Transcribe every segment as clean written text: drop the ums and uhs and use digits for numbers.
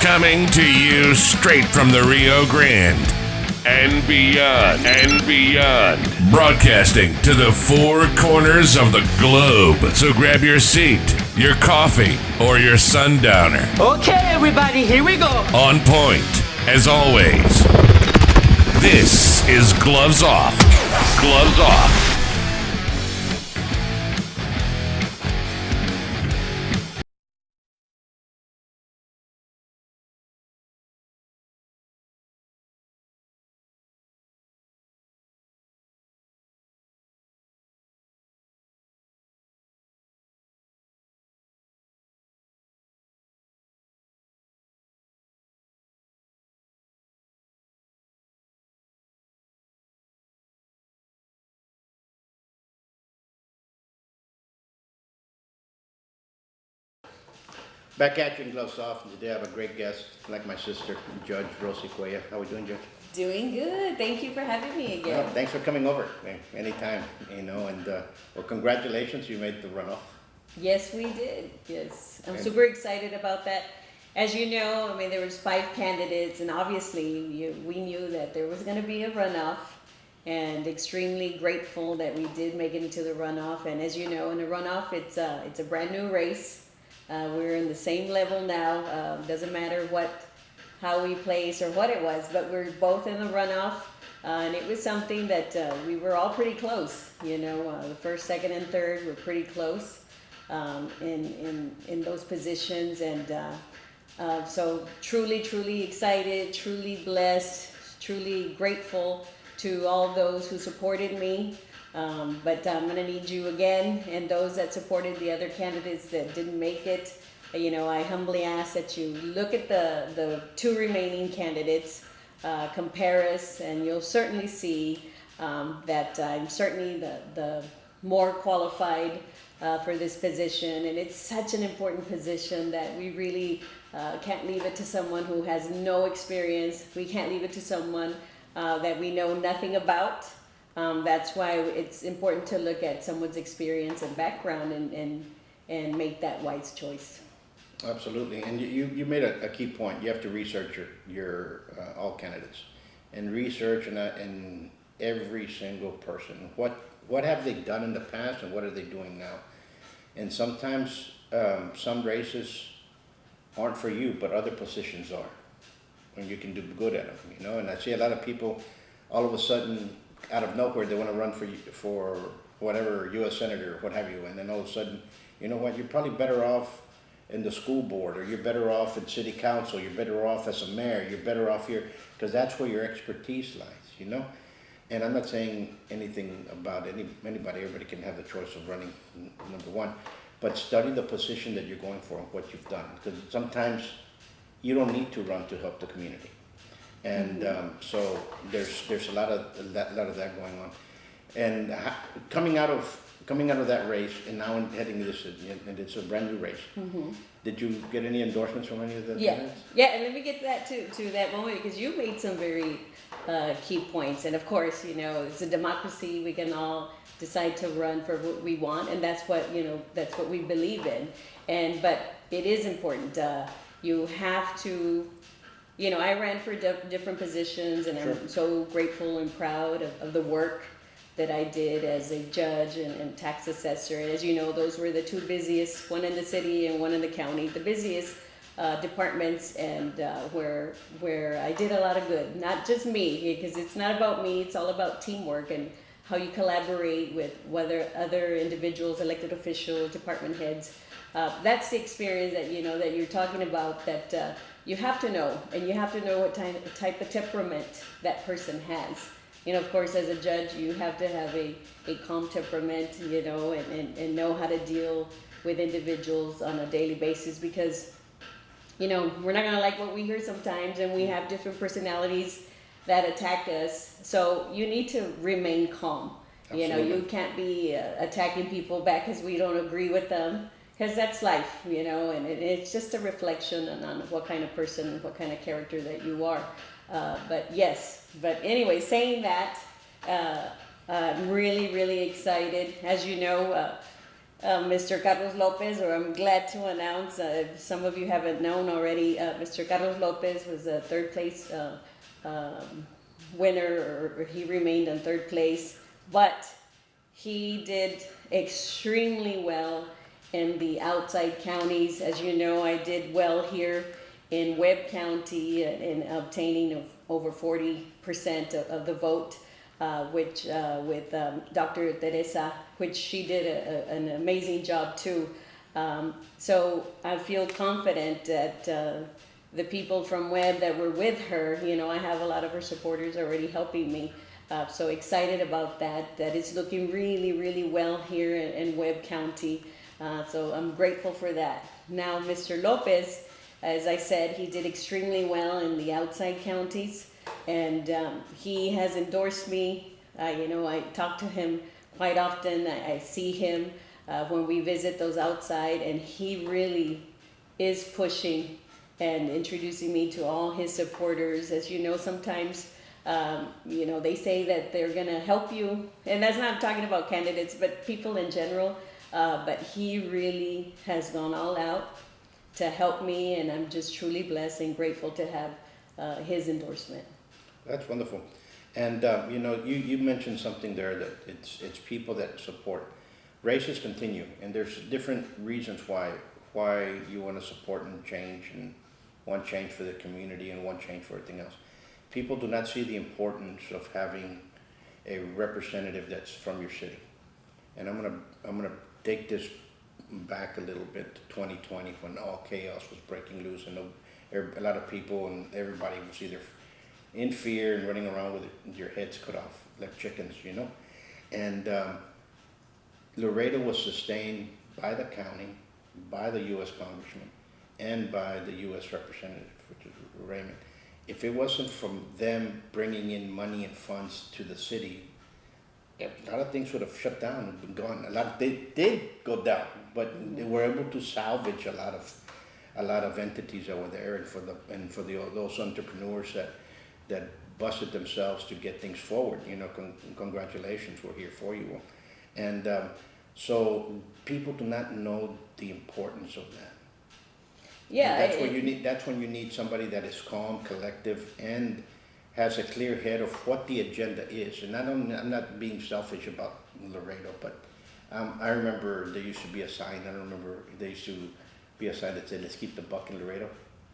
Coming to you straight from the Rio Grande and beyond. Broadcasting to the four corners of the globe. So grab your seat, your coffee, or your sundowner. Okay, everybody, here we go. On point, as always. This is Gloves Off. Gloves Off. Back at you in Gloves Off, and today I have a great guest, like my sister, Judge Rosie Cuellar. How are we doing, Judge? Doing good. Thank you for having me again. Well, thanks for coming over anytime, and well, congratulations, you made the runoff. Yes, we did. Yes. I'm super excited about that. As you know, I mean, there was 5 candidates, and obviously we knew that there was going to be a runoff, and extremely grateful that we did make it into the runoff. And as you know, in the runoff, it's a brand new race. We're in the same level now. Doesn't matter how we place or what it was, but we're both in the runoff. And it was something that we were all pretty close. You know, the first, second, and third were pretty close in those positions. And so truly excited, truly blessed, truly grateful to all those who supported me. But I'm going to need you again, and those that supported the other candidates that didn't make it. You know, I humbly ask that you look at the 2 remaining candidates, compare us, and you'll certainly see that I'm certainly the more qualified for this position. And it's such an important position that we really can't leave it to someone who has no experience. We can't leave it to someone that we know nothing about. That's why it's important to look at someone's experience and background and make that wise choice. Absolutely, and you made a key point. You have to research your all candidates, and research and every single person. What have they done in the past, and what are they doing now? And sometimes some races aren't for you, but other positions are, and you can do good at them. You know, and I see a lot of people all of a sudden, out of nowhere, they want to run for whatever, U.S. Senator or what have you, and then all of a sudden, you know what, you're probably better off in the school board, or you're better off in city council, you're better off as a mayor, you're better off here, because that's where your expertise lies, you know? And I'm not saying anything about anybody, everybody can have the choice of running, number one, but study the position that you're going for and what you've done, because sometimes you don't need to run to help the community. And so there's a lot of that going on, and coming out of that race, and now heading to this, and it's a brand new race. Mm-hmm. Did you get any endorsements from any of the candidates? Yeah, and let me get that to that moment, because you made some very key points. And of course, you know, it's a democracy. We can all decide to run for what we want, and that's what we believe in. But it is important. You have to. You know, I ran for different positions, and sure. I'm so grateful and proud of the work that I did as a judge and tax assessor. And as you know, those were the 2 busiest, one in the city and one in the county, the busiest departments, and where I did a lot of good. Not just me, because it's not about me, it's all about teamwork and how you collaborate with other individuals, elected officials, department heads. That's the experience that you're talking about, that you have to know, and you have to know what type of temperament that person has. You know, of course, as a judge, you have to have a calm temperament, you know, and know how to deal with individuals on a daily basis, because, you know, we're not going to like what we hear sometimes, and we have different personalities that attack us. So you need to remain calm. Absolutely. You know, you can't be attacking people back because we don't agree with them. Because that's life, you know, and it's just a reflection on what kind of person and what kind of character that you are. But anyway, saying that, I'm really excited. As you know, Mr. Carlos Lopez, or I'm glad to announce, if some of you haven't known already, Mr. Carlos Lopez was a third place winner, or he remained in third place, but he did extremely well in the outside counties. As you know, I did well here in Webb County in obtaining of over 40% of the vote, which with Dr. Teresa, which she did an amazing job too. So I feel confident that the people from Webb that were with her, you know, I have a lot of her supporters already helping me. So excited about that. That is looking really, really well here in Webb County. So I'm grateful for that. Now, Mr. Lopez, as I said, he did extremely well in the outside counties, and he has endorsed me. You know, I talk to him quite often. I see him when we visit those outside, and he really is pushing and introducing me to all his supporters. As you know, sometimes, you know, they say that they're gonna help you, and that's not talking about candidates, but people in general. But he really has gone all out to help me, and I'm just truly blessed and grateful to have his endorsement. That's wonderful. And you know, you mentioned something there that it's people that support. Races continue, and there's different reasons why you want to support and change, and want change for the community and want change for everything else. People do not see the importance of having a representative that's from your city. And I'm gonna take this back a little bit to 2020, when all chaos was breaking loose, and a lot of people and everybody was either in fear and running around with your heads cut off like chickens, you know. And Laredo was sustained by the county, by the U.S. congressman, and by the U.S. representative, which is Raymond. If it wasn't from them bringing in money and funds to the city, a lot of things would have shut down and been gone. They did go down, but they were able to salvage a lot of entities that were there, and for those entrepreneurs that busted themselves to get things forward. You know, congratulations, we're here for you. And so people do not know the importance of that. Yeah, And that's when you need somebody that is calm, collective, and has a clear head of what the agenda is. And I'm not being selfish about Laredo, but I remember there used to be a sign. I don't remember, there used to be a sign that said, "Let's keep the buck in Laredo."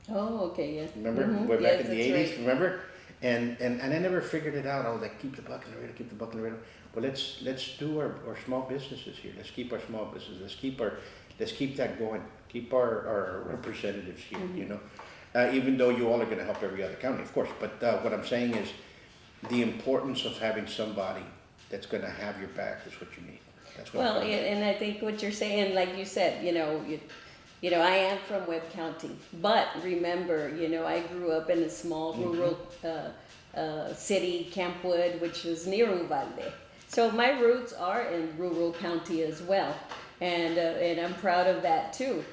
Oh, okay, yeah. Remember? We're back in the 80s, right. Remember? And I never figured it out. I was like, keep the buck in Laredo, keep the buck in Laredo. Well, let's do our small businesses here. Let's keep our small businesses. Let's keep that going. Keep our representatives here, you know. Even though you all are going to help every other county, of course. But what I'm saying is the importance of having somebody that's going to have your back is what you need. That's what Well, and I think what you're saying, like you said, you know, I am from Webb County, but remember, you know, I grew up in a small rural city, Campwood, which was near Uvalde. So my roots are in rural county as well, and I'm proud of that too.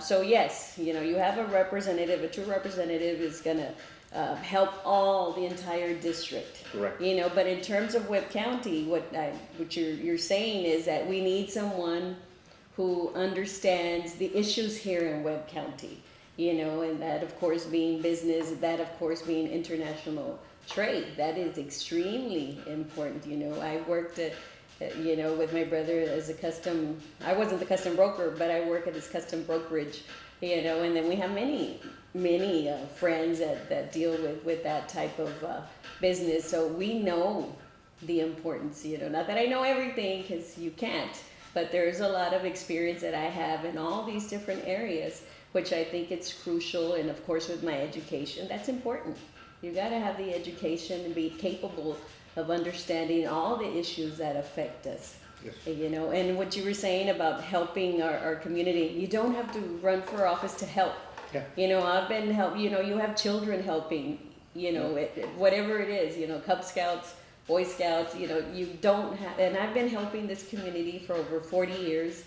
So yes, you know, you have a representative. A true representative is gonna help the entire district. Correct. You know, but in terms of Webb County, what you're saying is that we need someone who understands the issues here in Webb County. You know, and that of course being business, that of course being international trade. That is extremely important. You know, I worked you know, with my brother as I wasn't the custom broker, but I work at his custom brokerage, you know, and then we have many friends that deal with that type of business. So we know the importance, you know, not that I know everything, because you can't, but there's a lot of experience that I have in all these different areas, which I think it's crucial. And of course with my education, that's important. You got to have the education and be capable of understanding all the issues that affect us. Yes. You know, and what you were saying about helping our community, you don't have to run for office to help. Yeah. You know, I've been you know, you have children helping, you know, whatever it is, you know, Cub Scouts, Boy Scouts, you know, you don't have, and I've been helping this community for over 40 years.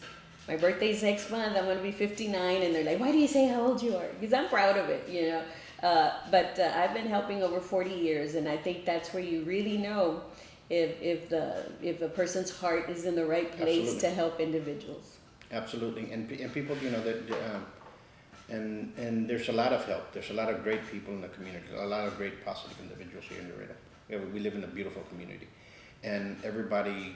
My birthday's next month, I'm going to be 59, and they're like, why do you say how old you are? Because I'm proud of it, you know. But I've been helping over 40 years, and I think that's where you really know if a person's heart is in the right place Absolutely. to help individuals. Absolutely, and people, and there's a lot of help. There's a lot of great people in the community, a lot of great positive individuals here in Laredo. We live in a beautiful community, and everybody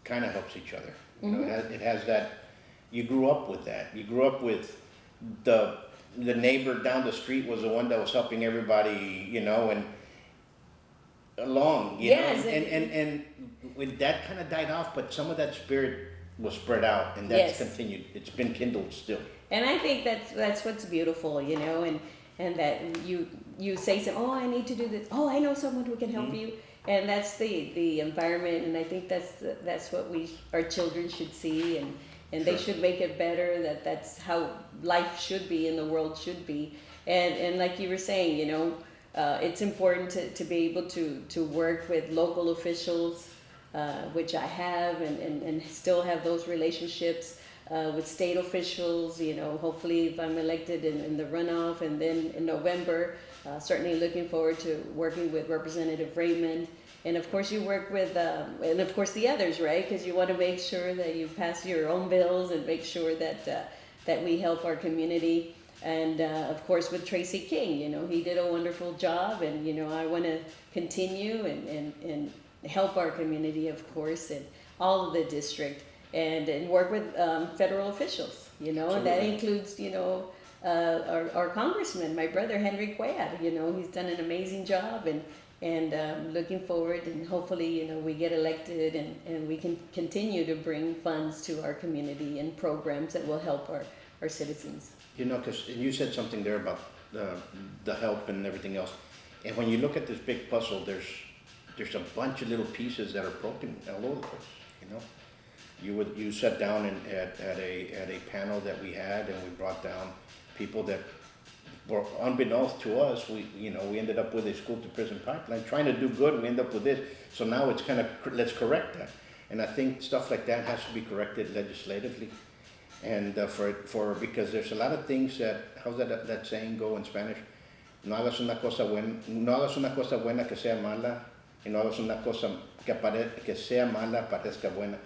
kind of helps each other. It has that. You grew up with that. You grew up with the neighbor down the street was the one that was helping everybody, and along, Yes, and with that kind of died off, but some of that spirit was spread out, and that's continued. It's been kindled still. And I think that's what's beautiful, and that you say something, oh, I need to do this. Oh, I know someone who can help you. And that's the environment, and I think that's what our children should see, and they should make it better. That's how life should be and the world should be. And like you were saying, it's important to be able to work with local officials, which I have, and still have those relationships with state officials. Hopefully if I'm elected in the runoff, and then in November, certainly looking forward to working with Representative Raymond. And of course you work with, and of course the others, right? Because you want to make sure that you pass your own bills and make sure that we help our community. And of course with Tracy King, he did a wonderful job, and I want to continue and help our community, of course, and all of the district, and work with federal officials, and that includes, our congressman, my brother Henry Cuellar. He's done an amazing job, and looking forward, and hopefully, we get elected, and we can continue to bring funds to our community and programs that will help our citizens. Because you said something there about the help and everything else, and when you look at this big puzzle, there's a bunch of little pieces that are broken all over the place. You sat down at a panel that we had, and we brought down people that were unbeknownst to us. We ended up with a school to prison pipeline, trying to do good. We end up with this. So now it's kind of, let's correct that. And I think stuff like that has to be corrected legislatively. And because there's a lot of things how's that saying go in Spanish? No hagas una cosa buena que sea mala, y no hagas una cosa que sea mala parezca buena.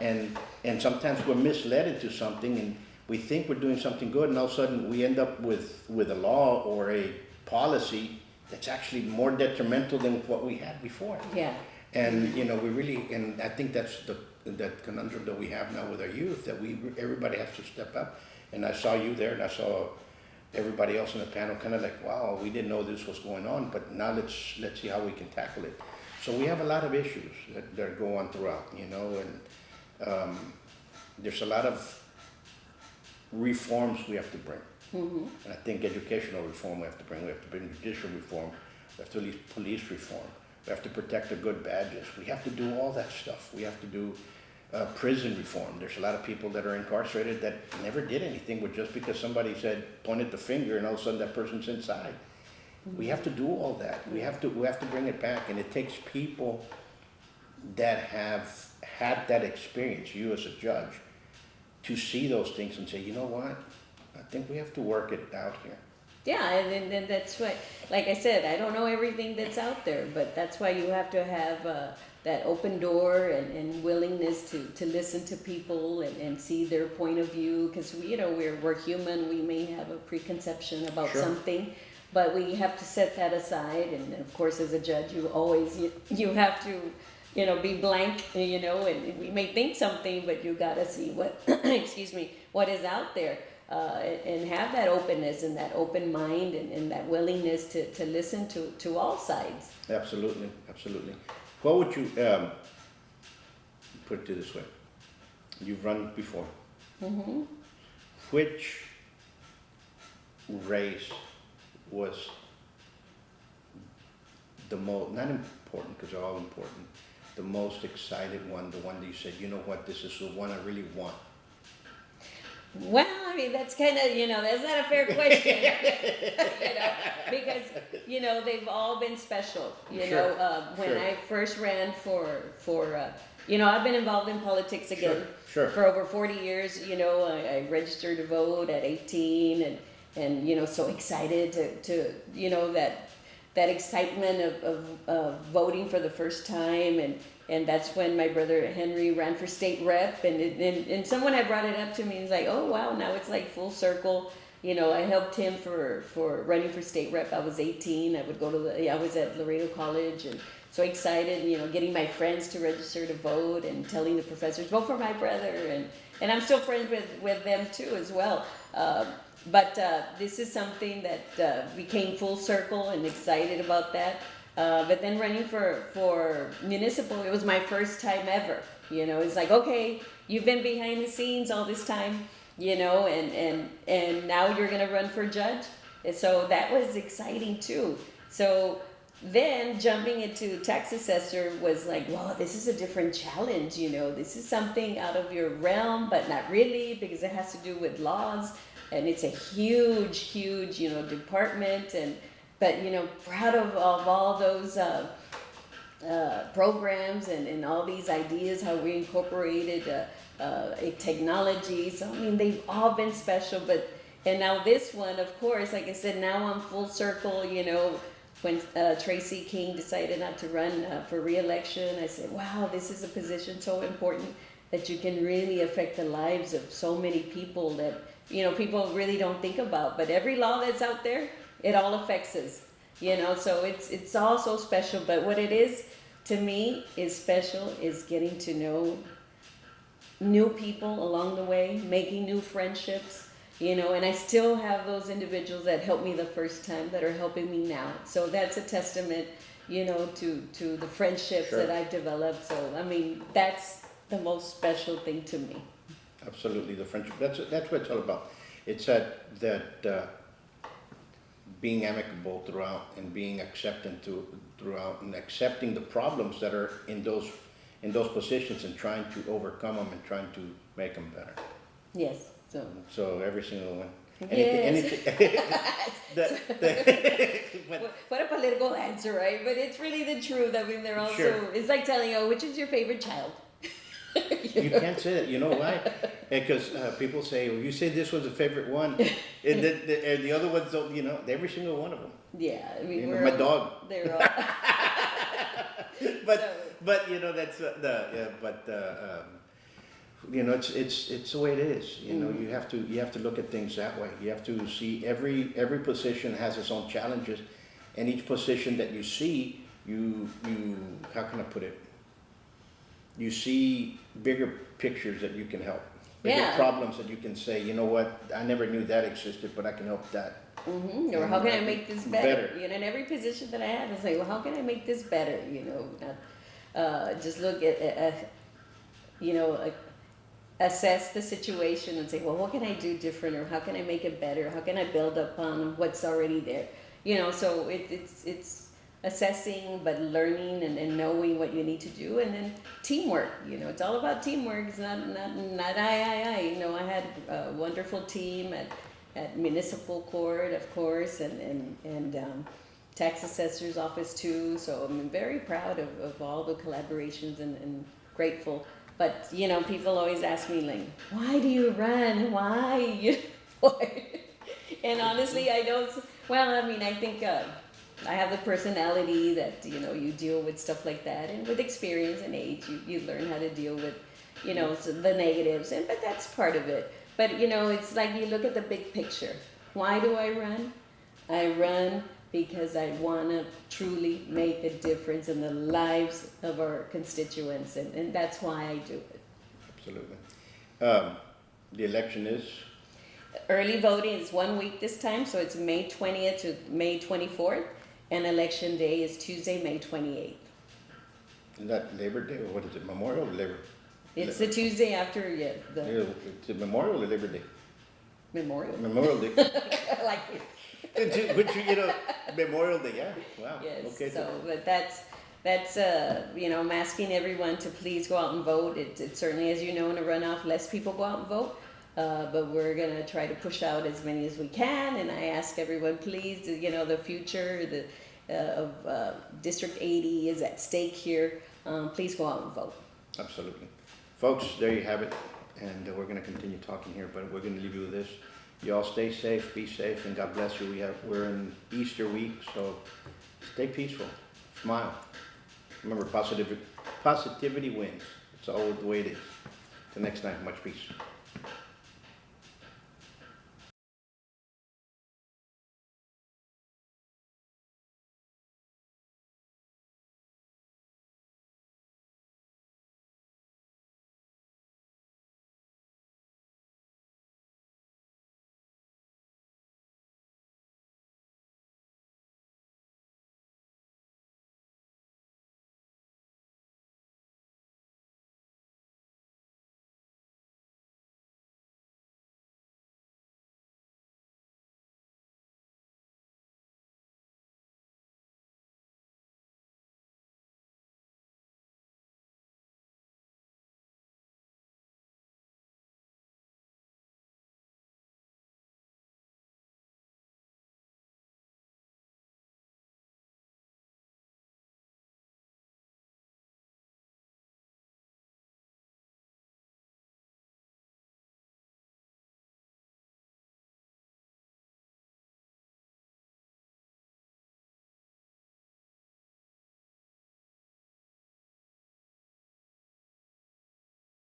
And sometimes we're misled into something, and we think we're doing something good, and all of a sudden we end up with a law or a policy that's actually more detrimental than what we had before. Yeah. And we really, and I think that's that conundrum that we have now with our youth, that everybody has to step up. And I saw you there, and I saw everybody else in the panel, kind of like, wow, we didn't know this was going on, but now let's see how we can tackle it. So we have a lot of issues that go on throughout, and there's a lot of reforms we have to bring. And I think educational reform we have to bring. We have to bring judicial reform. We have to leave police reform. We have to protect the good badges. We have to do all that stuff. We have to do prison reform. There's a lot of people that are incarcerated that never did anything, but just because somebody pointed the finger, and all of a sudden that person's inside. We have to do all that. We have to bring it back, and it takes people that have had that experience, you as a judge, to see those things and say, you know what, I think we have to work it out here. Yeah, and that's why, like I said, I don't know everything that's out there, but that's why you have to have that open door and willingness to listen to people and see their point of view, because we're human. We may have a preconception about something, but we have to set that aside. And of course, as a judge, you have to be blank, and we may think something, but you gotta see what what is out there. And have that openness and that open mind and that willingness to listen to all sides. Absolutely. What would you put it this way? You've run before. Which race was the most, not important because they're all important, the most excited one, the one that you said, you know what, this is the one I really want? Well, I mean, that's kind of, that's not a fair question, because, they've all been special, when I first ran for I've been involved in politics again for over 40 years, I registered to vote at 18 and so excited to that that excitement of voting for the first time, and that's when my brother Henry ran for state rep, and someone had brought it up to me, and it's like, oh wow, now it's like full circle. You know, I helped him for running for state rep. I was 18. I would go to I was at Laredo College, and so excited, you know, getting my friends to register to vote and telling the professors, vote for my brother, and I'm still friends with them too as well. But this is something that became full circle, and excited about that. But then running for municipal, it was my first time ever. You know, it's like, okay, you've been behind the scenes all this time, you know, and now you're gonna run for judge. And so that was exciting too. So then jumping into tax assessor was like, wow, this is a different challenge, you know, this is something out of your realm, but not really, because it has to do with laws, and it's a huge, you know, department, but you know, proud of all those programs and all these ideas, how we incorporated a technology. So I mean, they've all been special, and now this one, of course, like I said, now I'm full circle, you know. When Tracy King decided not to run for re-election, I said, wow, this is a position so important that you can really affect the lives of so many people that, you know, people really don't think about. But every law that's out there, it all affects us, you know, so it's all so special. But what it is, to me, is special is getting to know new people along the way, making new friendships. You know, and I still have those individuals that helped me the first time that are helping me now. So that's a testament, you know, to the friendships Sure. that I've developed. So, I mean, that's the most special thing to me. Absolutely, the friendship. That's what it's all about. It's that being amicable throughout, and being accepting throughout, and accepting the problems that are in those positions, and trying to overcome them, and trying to make them better. Yes. So every single one. Yes. But, what a political answer, right? But it's really the truth. I mean, they're also, sure. It's like telling, oh, which is your favorite child? You can't say that. You know why? Because people say, well, you say this one's a favorite one, and the other ones don't, you know, every single one of them. Yeah, I mean, You know, my dog. They're all. But you know, that's you know, it's the way it is. You know, you have to look at things that way. You have to see every position has its own challenges, and each position that you see, you how can I put it? You see bigger pictures that you can help, bigger problems that you can say, you know what, I never knew that existed, but I can help that. Mm-hmm. Or how can I make this better? You know, in every position that I have, I say, well, how can I make this better? You know, just look at you know, assess the situation and say, well, what can I do different, or how can I make it better? How can I build upon what's already there? You know, so it's assessing, but learning and knowing what you need to do, and then teamwork. You know, it's all about teamwork. It's not I. You know, I had a wonderful team at municipal court, of course, and tax assessor's office too. So I'm very proud of all the collaborations and grateful. But, you know, people always ask me, like, why do you run? Why? And honestly, I don't, well, I mean, I think I have the personality that, you know, you deal with stuff like that. And with experience and age, you learn how to deal with, you know, the negatives. But that's part of it. But, you know, it's like you look at the big picture. Why do I run? I run because I want to truly make a difference in the lives of our constituents, and that's why I do it. Absolutely. The election is? Early voting is 1 week this time, so it's May 20th to May 24th, and election day is Tuesday, May 28th. Is that Labor Day, or what is it, Memorial or Labor? It's the Tuesday after, It's a Memorial or Labor Day? Memorial. Memorial Day. Like Which, you know, Memorial Day, yeah, wow. Yes, Okay. so, but that's you know, I'm asking everyone to please go out and vote. It certainly, as you know, in a runoff, less people go out and vote, but we're gonna try to push out as many as we can, and I ask everyone, please, you know, the future of District 80 is at stake here. Please go out and vote. Absolutely. Folks, there you have it, and we're gonna continue talking here, but we're gonna leave you with this. You all stay safe, be safe, and God bless you. We're in Easter week, so Stay peaceful. Smile. Remember, positivity wins. It's all the way it is. Till next time, much peace.